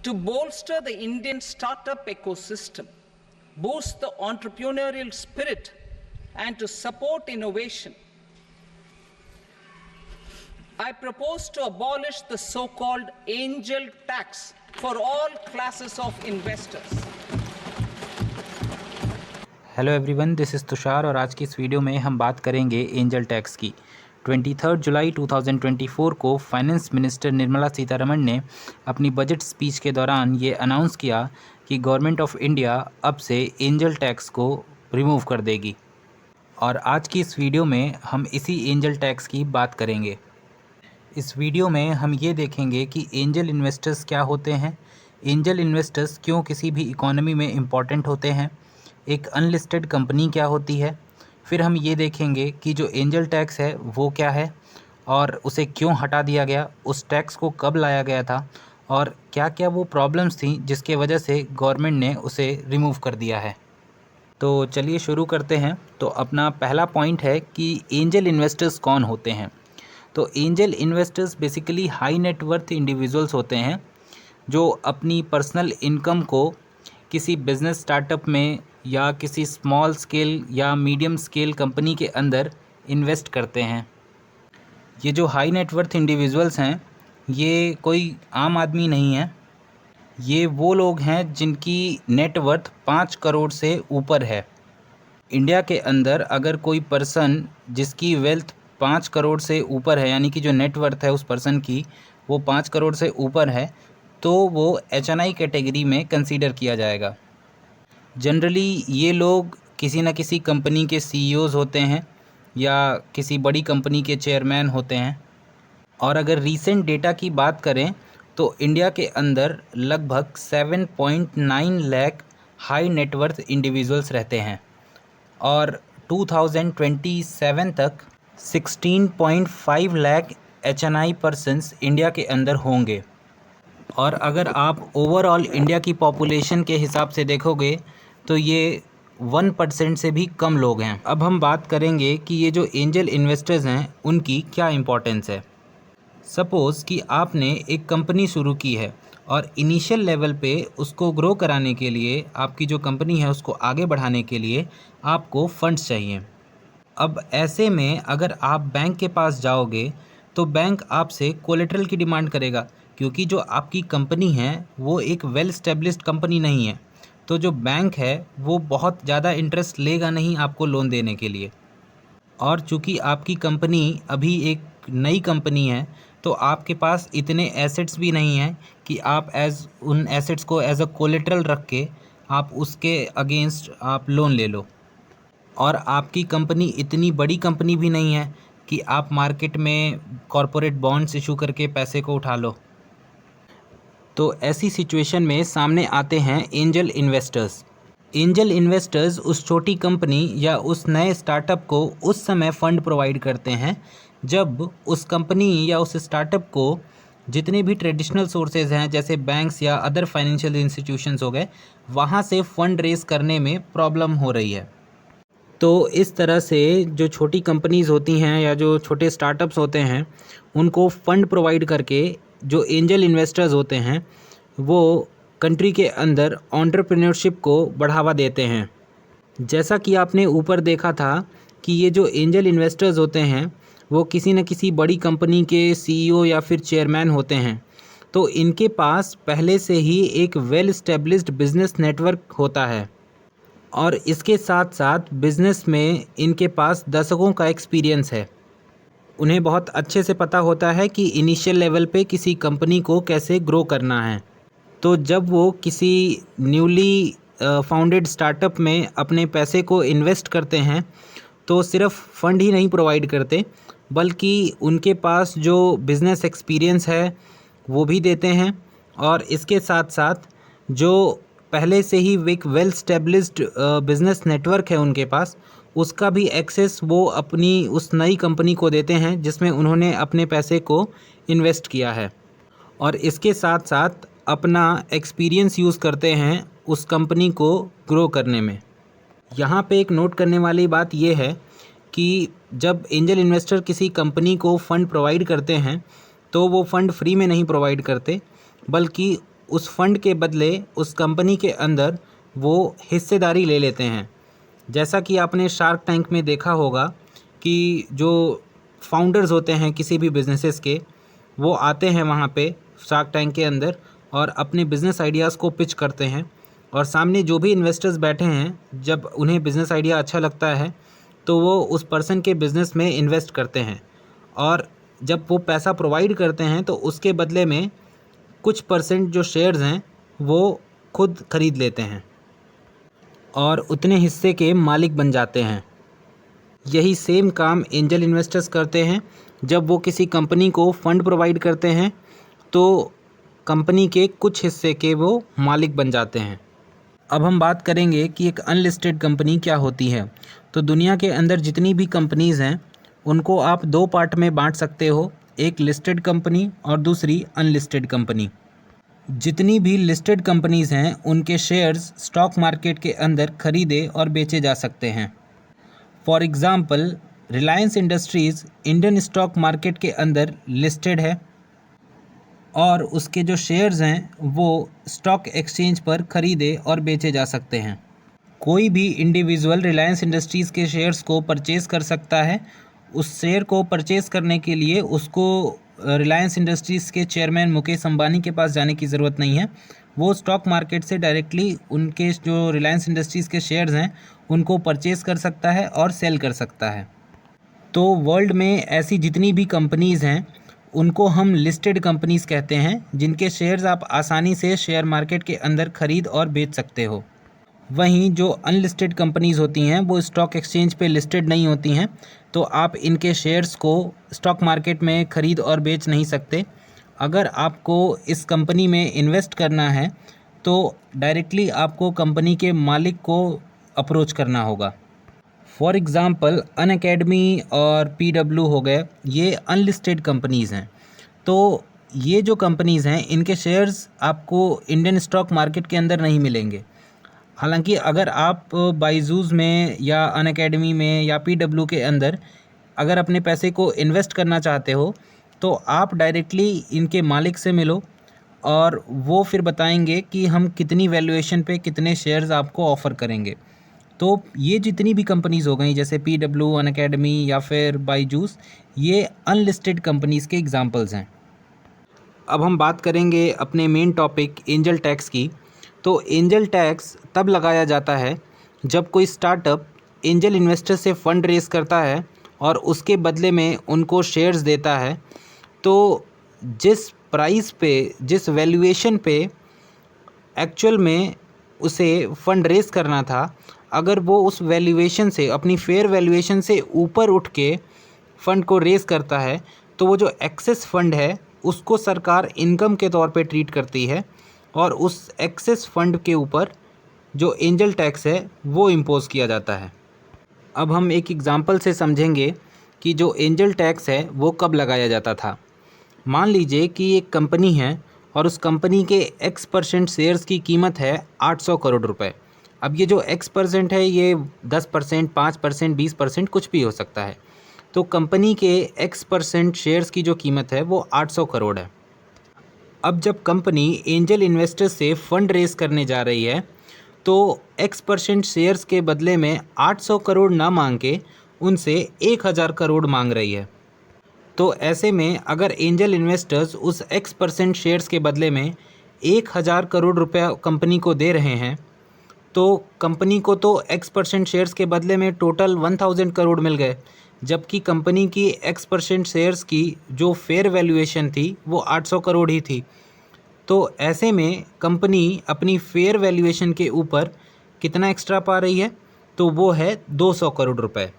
to bolster the Indian startup ecosystem, boost the entrepreneurial spirit, and to support innovation, I propose to abolish the so-called angel tax for all classes of investors. Hello everyone, this is Tushar और आज की इस video में हम बात करेंगे angel tax की। 23 जुलाई 2024 को फाइनेंस मिनिस्टर निर्मला सीतारमण ने अपनी बजट स्पीच के दौरान ये अनाउंस किया कि गवर्नमेंट ऑफ इंडिया अब से एंजल टैक्स को रिमूव कर देगी। और आज की इस वीडियो में हम इसी एंजल टैक्स की बात करेंगे। इस वीडियो में हम ये देखेंगे कि एंजल इन्वेस्टर्स क्या होते हैं, एंजल इन्वेस्टर्स क्यों किसी भी इकोनॉमी में इम्पॉर्टेंट होते हैं, एक अनलिस्टेड कंपनी क्या होती है, फिर हम ये देखेंगे कि जो एंजल टैक्स है वो क्या है और उसे क्यों हटा दिया गया, उस टैक्स को कब लाया गया था और क्या क्या वो प्रॉब्लम्स थी जिसके वजह से गवर्नमेंट ने उसे रिमूव कर दिया है। तो चलिए शुरू करते हैं। तो अपना पहला पॉइंट है कि एंजल इन्वेस्टर्स कौन होते हैं। तो angel investors basically high net worth individuals होते हैं जो अपनी पर्सनल इनकम को किसी बिज़नेस स्टार्टअप में या किसी स्मॉल स्केल या मीडियम स्केल कंपनी के अंदर इन्वेस्ट करते हैं। ये जो हाई नेटवर्थ इंडिविजुअल्स हैं ये कोई आम आदमी नहीं है, ये वो लोग हैं जिनकी नेटवर्थ 5 करोड़ से ऊपर है। इंडिया के अंदर अगर कोई पर्सन जिसकी वेल्थ 5 करोड़ से ऊपर है, यानी कि जो नेटवर्थ है उस पर्सन की वो 5 करोड़ से ऊपर है, तो वो HNI कैटेगरी में कंसीडर किया जाएगा। जनरली ये लोग किसी न किसी कंपनी के CEOs होते हैं या किसी बड़ी कंपनी के चेयरमैन होते हैं। और अगर रीसेंट डेटा की बात करें तो इंडिया के अंदर लगभग 7.9 लाख हाई नेटवर्थ इंडिविजुअल्स रहते हैं और 2027 तक 16.5 लाख HNI पर्सन्स इंडिया के अंदर होंगे। और अगर आप ओवरऑल इंडिया की पॉपुलेशन के हिसाब से देखोगे तो ये 1% से भी कम लोग हैं। अब हम बात करेंगे कि ये जो एंजल इन्वेस्टर्स हैं उनकी क्या इम्पोर्टेंस है। सपोज़ कि आपने एक कंपनी शुरू की है और इनिशियल लेवल पे उसको ग्रो कराने के लिए, आपकी जो कंपनी है उसको आगे बढ़ाने के लिए आपको फंड्स चाहिए। अब ऐसे में अगर आप बैंक के पास जाओगे तो बैंक आपसे कोलेटरल की डिमांड करेगा, क्योंकि जो आपकी कंपनी है वो एक वेल एस्टेब्लिश्ड कंपनी नहीं है। तो जो बैंक है वो बहुत ज़्यादा इंटरेस्ट लेगा नहीं आपको लोन देने के लिए। और चूँकि आपकी कंपनी अभी एक नई कंपनी है तो आपके पास इतने एसेट्स भी नहीं हैं कि आप उन एसेट्स को एज अ कोलेटरल रख के आप उसके अगेंस्ट आप लोन ले लो। और आपकी कंपनी इतनी बड़ी कंपनी भी नहीं है कि आप मार्केट में कॉरपोरेट बॉन्ड्स इशू करके पैसे को उठा लो। तो ऐसी सिचुएशन में सामने आते हैं एंजल इन्वेस्टर्स। एंजल इन्वेस्टर्स उस छोटी कंपनी या उस नए स्टार्टअप को उस समय फ़ंड प्रोवाइड करते हैं जब उस कंपनी या उस स्टार्टअप को जितने भी ट्रेडिशनल सोर्सेज हैं जैसे बैंक्स या अदर फाइनेंशियल इंस्टीट्यूशंस हो गए, वहाँ से फ़ंड रेज़ करने में प्रॉब्लम हो रही है। तो इस तरह से जो छोटी कंपनीज़ होती हैं या जो छोटे स्टार्टअप्स होते हैं उनको फ़ंड प्रोवाइड करके जो एंजल इन्वेस्टर्स होते हैं वो कंट्री के अंदर एंटरप्रेन्योरशिप को बढ़ावा देते हैं। जैसा कि आपने ऊपर देखा था कि ये जो एंजल इन्वेस्टर्स होते हैं वो किसी न किसी बड़ी कंपनी के CEO या फिर चेयरमैन होते हैं। तो इनके पास पहले से ही एक वेल एस्टेब्लिश्ड बिजनेस नेटवर्क होता है और इसके साथ साथ बिज़नेस में इनके पास दशकों का एक्सपीरियंस है। उन्हें बहुत अच्छे से पता होता है कि इनिशियल लेवल पे किसी कंपनी को कैसे ग्रो करना है। तो जब वो किसी न्यूली फाउंडेड स्टार्टअप में अपने पैसे को इन्वेस्ट करते हैं तो सिर्फ फंड ही नहीं प्रोवाइड करते बल्कि उनके पास जो बिज़नेस एक्सपीरियंस है वो भी देते हैं। और इसके साथ साथ जो पहले से ही एक वेल स्टेब्लिश्ड बिज़नेस नेटवर्क है उनके पास, उसका भी एक्सेस वो अपनी उस नई कंपनी को देते हैं जिसमें उन्होंने अपने पैसे को इन्वेस्ट किया है। और इसके साथ साथ अपना एक्सपीरियंस यूज़ करते हैं उस कंपनी को ग्रो करने में। यहाँ पे एक नोट करने वाली बात यह है कि जब एंजल इन्वेस्टर किसी कंपनी को फ़ंड प्रोवाइड करते हैं तो वो फ़ंड फ्री में नहीं प्रोवाइड करते, बल्कि उस फंड के बदले उस कंपनी के अंदर वो हिस्सेदारी ले लेते हैं। जैसा कि आपने शार्क टैंक में देखा होगा कि जो फाउंडर्स होते हैं किसी भी बिजनेसेस के, वो आते हैं वहाँ पे शार्क टैंक के अंदर और अपने बिज़नेस आइडियाज़ को पिच करते हैं, और सामने जो भी इन्वेस्टर्स बैठे हैं जब उन्हें बिज़नेस आइडिया अच्छा लगता है तो वो उस पर्सन के बिज़नेस में इन्वेस्ट करते हैं, और जब वो पैसा प्रोवाइड करते हैं तो उसके बदले में कुछ परसेंट जो शेयर्स हैं वो खुद ख़रीद लेते हैं और उतने हिस्से के मालिक बन जाते हैं। यही सेम काम एंजल इन्वेस्टर्स करते हैं। जब वो किसी कंपनी को फ़ंड प्रोवाइड करते हैं तो कंपनी के कुछ हिस्से के वो मालिक बन जाते हैं। अब हम बात करेंगे कि एक अनलिस्टेड कंपनी क्या होती है। तो दुनिया के अंदर जितनी भी कंपनीज़ हैं उनको आप दो पार्ट में बांट सकते हो, एक लिस्टेड कंपनी और दूसरी अनलिस्टेड कंपनी। जितनी भी लिस्टेड कंपनीज़ हैं उनके शेयर्स स्टॉक मार्केट के अंदर खरीदे और बेचे जा सकते हैं। For example, Reliance industries Indian stock market के अंदर लिस्टेड है और उसके जो शेयर्स हैं वो स्टॉक एक्सचेंज पर ख़रीदे और बेचे जा सकते हैं। कोई भी इंडिविजुअल रिलायंस इंडस्ट्रीज़ के शेयर्स को परचेज़ कर सकता है। उस शेयर को परचेज़ करने के लिए उसको रिलायंस इंडस्ट्रीज़ के चेयरमैन मुकेश अंबानी के पास जाने की ज़रूरत नहीं है। वो स्टॉक मार्केट से डायरेक्टली उनके जो रिलायंस इंडस्ट्रीज़ के शेयर्स हैं उनको परचेज़ कर सकता है और सेल कर सकता है। तो वर्ल्ड में ऐसी जितनी भी कंपनीज़ हैं उनको हम लिस्टेड कंपनीज़ कहते हैं, जिनके शेयर्स आप आसानी से शेयर मार्केट के अंदर ख़रीद और बेच सकते हो। वहीं जो अनलिस्टेड कंपनीज़ होती हैं वो स्टॉक एक्सचेंज पे लिस्टेड नहीं होती हैं, तो आप इनके शेयर्स को स्टॉक मार्केट में ख़रीद और बेच नहीं सकते। अगर आपको इस कंपनी में इन्वेस्ट करना है तो डायरेक्टली आपको कंपनी के मालिक को अप्रोच करना होगा। फॉर एग्ज़ाम्पल, अनअकैडमी और PW हो गए, ये अनलिस्टेड कंपनीज़ हैं। तो ये जो कंपनीज़ हैं इनके शेयर्स आपको इंडियन स्टॉक मार्केट के अंदर नहीं मिलेंगे। हालांकि अगर आप बायजूस में या अनअकैडमी में या PW के अंदर अगर अपने पैसे को इन्वेस्ट करना चाहते हो तो आप डायरेक्टली इनके मालिक से मिलो और वो फिर बताएंगे कि हम कितनी वैल्यूएशन पे कितने शेयर्स आपको ऑफ़र करेंगे। तो ये जितनी भी कंपनीज़ हो गई जैसे PW, अनअकैडमी या फिर बायजूस, ये अनलिस्टेड कंपनीज़ के एग्जांपल्स हैं। अब हम बात करेंगे अपने मेन टॉपिक एंजल टैक्स की। तो एंजल टैक्स तब लगाया जाता है जब कोई स्टार्टअप एंजल इन्वेस्टर से फ़ंड रेज़ करता है और उसके बदले में उनको शेयर्स देता है। तो जिस प्राइस पे, जिस वैल्यूएशन पे एक्चुअल में उसे फ़ंड रेज़ करना था, अगर वो उस वैल्यूएशन से, अपनी फेयर वैल्यूएशन से ऊपर उठ के फ़ंड को रेज़ करता है तो वो जो एक्सेस फ़ंड है उसको सरकार इनकम के तौर पे ट्रीट करती है और उस एक्सेस फ़ंड के ऊपर जो एंजल टैक्स है वो इम्पोज़ किया जाता है। अब हम एक एग्ज़ाम्पल से समझेंगे कि जो एंजल टैक्स है वो कब लगाया जाता था। मान लीजिए कि एक कंपनी है और उस कंपनी के X% शेयर्स की कीमत है 800 करोड़ रुपए। अब ये जो X% है ये 10%, 5%, 20% कुछ भी हो सकता है। तो कंपनी के X% शेयर्स की जो कीमत है वो 800 करोड़ है। अब जब कंपनी एंजल इन्वेस्टर से फ़ंड रेज़ करने जा रही है तो X% शेयर्स के बदले में 800 करोड़ ना मांग के उनसे 1000 करोड़ मांग रही है। तो ऐसे में अगर एंजल इन्वेस्टर्स उस X% शेयर्स के बदले में 1000 करोड़ रुपया कंपनी को दे रहे हैं तो कंपनी को तो X% शेयर्स के बदले में टोटल 1000 करोड़ मिल गए, जबकि कंपनी की X% शेयर्स की जो फेयर वैल्यूएशन थी वो 800 करोड़ ही थी। तो ऐसे में कंपनी अपनी फेयर वैल्यूएशन के ऊपर कितना एक्स्ट्रा पा रही है, तो वो है 200 करोड़ रुपए।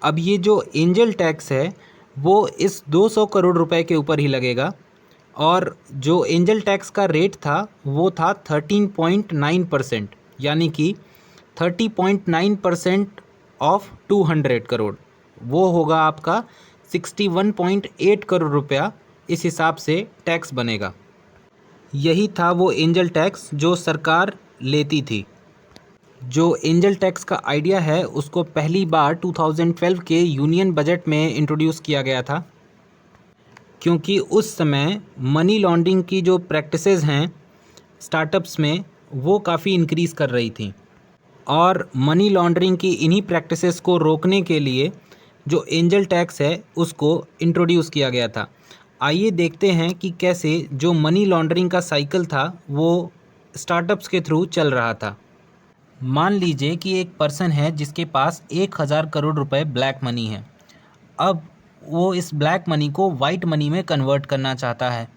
अब ये जो एंजल टैक्स है वो इस 200 करोड़ रुपए के ऊपर ही लगेगा और जो एंजल टैक्स का रेट था वो था 13.9%, यानी कि 30.9% ऑफ 200 करोड़, वो होगा आपका 61.8 करोड़ रुपया। इस हिसाब से टैक्स बनेगा। यही था वो एंजल टैक्स जो सरकार लेती थी। जो एंजल टैक्स का आइडिया है उसको पहली बार 2012 के यूनियन बजट में इंट्रोड्यूस किया गया था, क्योंकि उस समय मनी लॉन्ड्रिंग की जो प्रैक्टिसेस हैं स्टार्टअप्स में वो काफ़ी इंक्रीज़ कर रही थी और मनी लॉन्ड्रिंग की इन्हीं प्रैक्टिसेस को रोकने के लिए जो एंजल टैक्स है उसको इंट्रोड्यूस किया गया था। आइए देखते हैं कि कैसे जो मनी लॉन्ड्रिंग का साइकिल था वो स्टार्टअप्स के थ्रू चल रहा था। मान लीजिए कि एक पर्सन है जिसके पास 1000 करोड़ रुपए ब्लैक मनी है। अब वो इस ब्लैक मनी को वाइट मनी में कन्वर्ट करना चाहता है।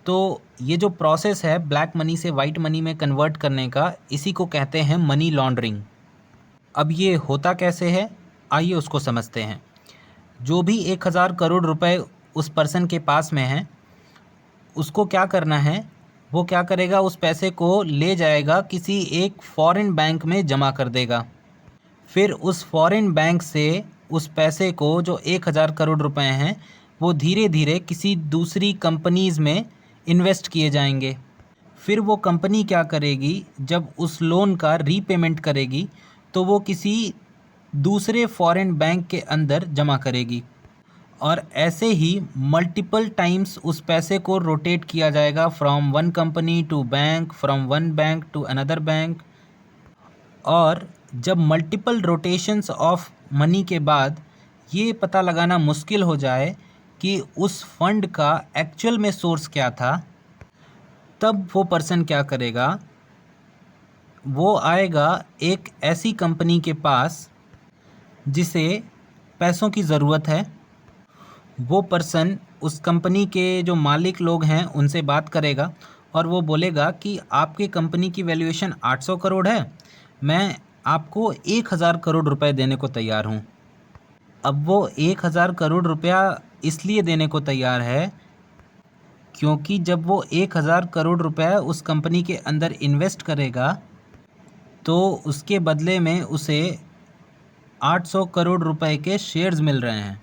तो ये जो प्रोसेस है ब्लैक मनी से वाइट मनी में कन्वर्ट करने का, इसी को कहते हैं मनी लॉन्ड्रिंग। अब ये होता कैसे है, आइए उसको समझते हैं। जो भी 1000 करोड़ रुपए उस पर्सन के पास में है, उसको क्या करना है, वो क्या करेगा, उस पैसे को ले जाएगा किसी एक फॉरेन बैंक में जमा कर देगा। फिर उस फॉरेन बैंक से उस पैसे को, जो 1000 करोड़ रुपए हैं, वो धीरे धीरे किसी दूसरी कंपनीज़ में इन्वेस्ट किए जाएंगे। फिर वो कंपनी क्या करेगी, जब उस लोन का रीपेमेंट करेगी तो वो किसी दूसरे फॉरेन बैंक के अंदर जमा करेगी और ऐसे ही मल्टीपल टाइम्स उस पैसे को रोटेट किया जाएगा from one company to bank, from one bank to another bank. और जब मल्टीपल रोटेशंस ऑफ मनी के बाद ये पता लगाना मुश्किल हो जाए कि उस फंड का एक्चुअल में सोर्स क्या था, तब वो पर्सन क्या करेगा, वो आएगा एक ऐसी कंपनी के पास जिसे पैसों की ज़रूरत है। वो पर्सन उस कंपनी के जो मालिक लोग हैं उनसे बात करेगा और वो बोलेगा कि आपकी कंपनी की वैल्यूएशन 800 करोड़ है, मैं आपको 1000 करोड़ रुपए देने को तैयार हूँ। अब वो 1000 करोड़ रुपया इसलिए देने को तैयार है क्योंकि जब वो 1000 करोड़ रुपया उस कंपनी के अंदर इन्वेस्ट करेगा तो उसके बदले में उसे 800 करोड़ रुपए के शेयर्स मिल रहे हैं।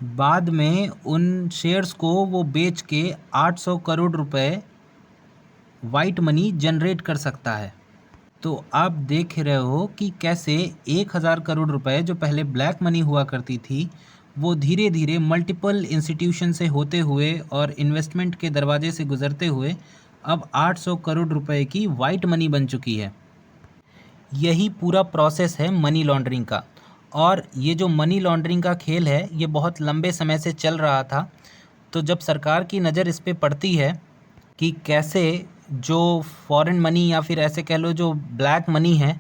बाद में उन शेयर्स को वो बेच के 800 करोड़ रुपए वाइट मनी जनरेट कर सकता है। तो आप देख रहे हो कि कैसे 1000 करोड़ रुपए जो पहले ब्लैक मनी हुआ करती थी, वो धीरे धीरे मल्टीपल इंस्टीट्यूशन से होते हुए और इन्वेस्टमेंट के दरवाजे से गुजरते हुए अब 800 करोड़ रुपए की वाइट मनी बन चुकी है। यही पूरा प्रोसेस है मनी लॉन्ड्रिंग का। और ये जो मनी लॉन्ड्रिंग का खेल है ये बहुत लंबे समय से चल रहा था। तो जब सरकार की नज़र इस पे पड़ती है कि कैसे जो फॉरेन मनी या फिर ऐसे कह लो जो ब्लैक मनी है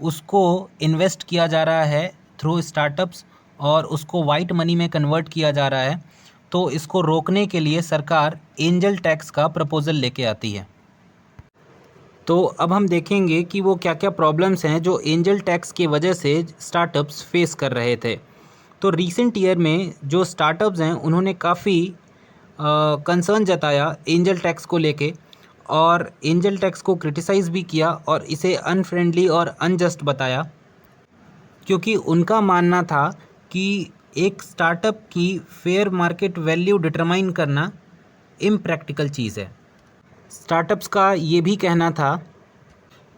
उसको इन्वेस्ट किया जा रहा है थ्रू स्टार्टअप्स और उसको वाइट मनी में कन्वर्ट किया जा रहा है, तो इसको रोकने के लिए सरकार एंजल टैक्स का प्रपोज़ल लेके आती है। तो अब हम देखेंगे कि वो क्या क्या प्रॉब्लम्स हैं जो एंजल टैक्स की वजह से स्टार्टअप्स फेस कर रहे थे। तो रीसेंट ईयर में जो स्टार्टअप्स हैं उन्होंने काफ़ी कंसर्न जताया एंजल टैक्स को लेके और एंजल टैक्स को क्रिटिसाइज़ भी किया और इसे अनफ्रेंडली और अनजस्ट बताया, क्योंकि उनका मानना था कि एक स्टार्टअप की फेयर मार्केट वैल्यू डिटरमाइन करना इम्प्रैक्टिकल चीज़ है। स्टार्टअप्स का ये भी कहना था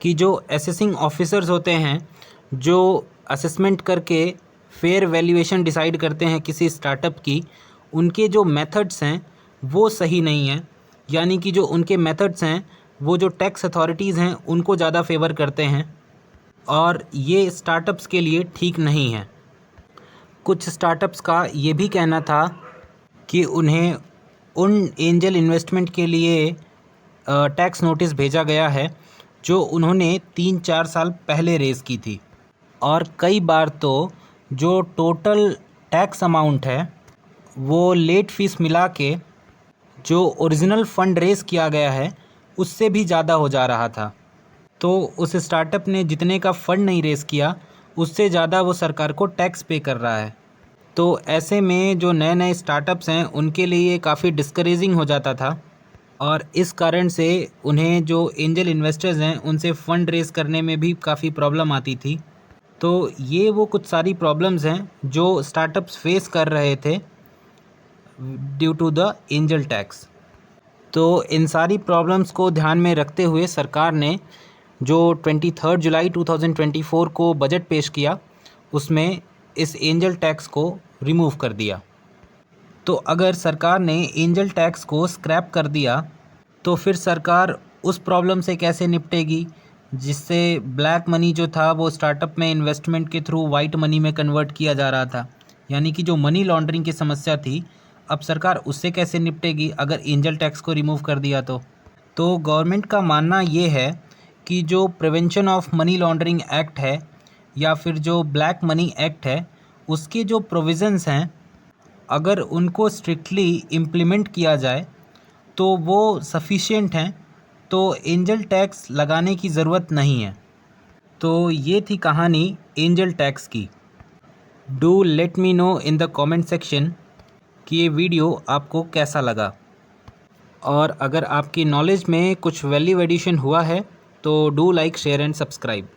कि जो असेसिंग ऑफिसर्स होते हैं जो असेसमेंट करके फेयर वैल्यूएशन डिसाइड करते हैं किसी स्टार्टअप की, उनके जो मेथड्स हैं वो सही नहीं हैं। यानी कि जो उनके मेथड्स हैं वो जो टैक्स अथॉरिटीज़ हैं उनको ज़्यादा फेवर करते हैं और ये स्टार्टअप्स के लिए ठीक नहीं है। कुछ स्टार्टअप्स का ये भी कहना था कि उन्हें उन एंजल इन्वेस्टमेंट के लिए टैक्स नोटिस भेजा गया है जो उन्होंने 3-4 साल पहले रेज़ की थी और कई बार तो जो टोटल टैक्स अमाउंट है वो लेट फीस मिला के जो ओरिजिनल फ़ंड रेज़ किया गया है उससे भी ज़्यादा हो जा रहा था। तो उस स्टार्टअप ने जितने का फ़ंड नहीं रेज़ किया उससे ज़्यादा वो सरकार को टैक्स पे कर रहा है। तो ऐसे में जो नए नए स्टार्टअप्स हैं उनके लिए काफ़ी डिस्करेजिंग हो जाता था और इस कारण से उन्हें जो एंजल इन्वेस्टर्स हैं उनसे फ़ंड रेज़ करने में भी काफ़ी प्रॉब्लम आती थी। तो ये वो कुछ सारी प्रॉब्लम्स हैं जो स्टार्टअप्स फेस कर रहे थे due to the angel tax. तो इन सारी प्रॉब्लम्स को ध्यान में रखते हुए सरकार ने जो 23 जुलाई 2024 को बजट पेश किया उसमें इस एंजल टैक्स को रिमूव कर दिया। तो अगर सरकार ने एंजल टैक्स को स्क्रैप कर दिया तो फिर सरकार उस प्रॉब्लम से कैसे निपटेगी जिससे ब्लैक मनी जो था वो स्टार्टअप में इन्वेस्टमेंट के थ्रू वाइट मनी में कन्वर्ट किया जा रहा था, यानी कि जो मनी लॉन्ड्रिंग की समस्या थी, अब सरकार उससे कैसे निपटेगी अगर एंजल टैक्स को रिमूव कर दिया तो गवर्नमेंट का मानना ये है कि जो prevention of money laundering act है या फिर जो ब्लैक मनी एक्ट है, उसके जो प्रोविज़न्स हैं, अगर उनको स्ट्रिक्टली इम्प्लीमेंट किया जाए तो वो सफिशिएंट हैं, तो एंजल टैक्स लगाने की ज़रूरत नहीं है। तो ये थी कहानी एंजल टैक्स की। Do let me know in the comment section कि ये वीडियो आपको कैसा लगा, और अगर आपकी नॉलेज में कुछ वैल्यू एडिशन हुआ है तो do like, share and subscribe.